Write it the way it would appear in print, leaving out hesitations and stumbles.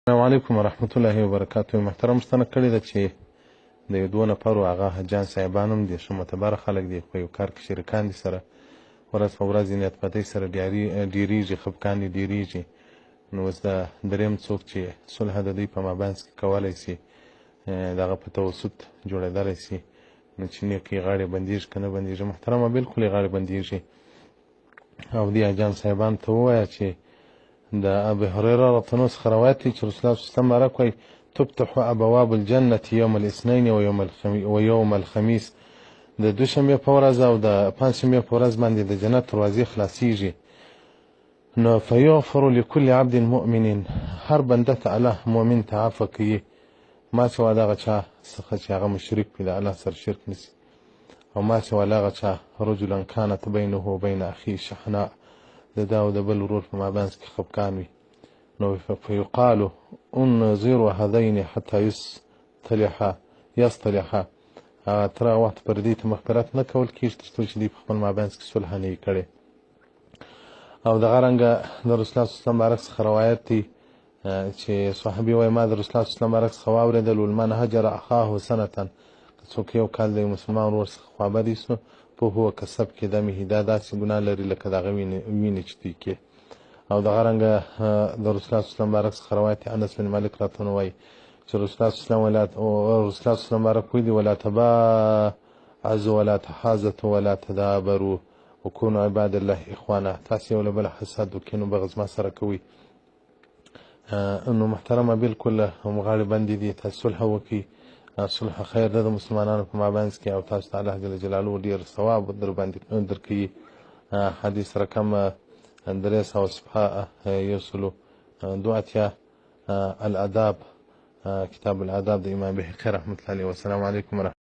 السلام علیکم ورحمت الله وبرکاته. محترم ستنه کړی ده چې د یو دوه نفرو هغه حجان صاحبان هم دي، ښه معتبره خلک دي، په یو کار کې شریکان دي، سره ورځ په ورځ نیت بدۍ سره ډېرېږي، خفګان یې ډېرېږي. نو اوس د درېیم څوک چې صلح د دوی په مابینځ کې کولی سي، د هغه په توسط جوړېدلی سي، نو چې نیکې غاړې بندېږي که نه بندېږي. محترمه بالکل یې غاړې بندېږي. او دې حجان صاحبانو ته ووایه چې د ابي هريره رضی الله څخه روایت دی چې رسول الله صلی الله علیه وسلم بارک وایي تفتح ابواب الجنة يوم الاثنين ويوم الخميس. د دوشنبې په ورځ او د پنجشنبې په ورځ باندې د جنت دروازې خلاصیږي. نو فیغفر لكل عبد مؤمن، هر بنده ته الله مؤمن ته عفو کوي، ما سوا د هغه چا څخه چې هغه مشرک وي، د الله سره شرک نسي، او ما سوا د هغه چا رجلا كانت بينه وبين اخيه شحناء، د ده او د بل ورور په مابینځ کې خفګان وي. نو فیقال انظروا هذین حتی یصطلحا. تر هغه وخت پورې دې ته مغفرت نه کول کېږي تر څو چې دوی په خپل مابینځ کې صلح نه وي کړې. او دغه رنګه د رسول الله صلی الله علیه وسلم بارک څخه روایت دی چې صحابي وایي ما د رسول الله صلی الله علیه وسلم بارک څخه واورېدل من هجر اخاه سنة، که څوک یو کال د مسلمان ورور څخه خوابدی سو فهو کسبک دمه، دا داسې ګناه لري لکه د هغه وینې چې دوی کې. او دغه رنګه د رسول الله صلی الله علیه وسلم بارک څخه روایت انس بن مالک راته وایي چې رسول الله صلی الله علیه وسلم بارک وایي ولا تباعزوا ولا تحازتوا ولا تدابروا وكونوا عباد الله اخوانا. تاسې یو له بله حسد وکړئ نو بغض ما سره کوئ. نو محترمه بالکل غاړې بندې دي، تاسې صلح وکړئ، صلح خیر ده د مسلمانانو په مابینځ کې، او تاسو ته الله جل جلاله ډېر ثواب در باندې درکوي. حدیث رقم 382 الاداب، کتاب الاداب د امام بهقي رحمة الله علیه. والسلام علیکم ورحمة الله.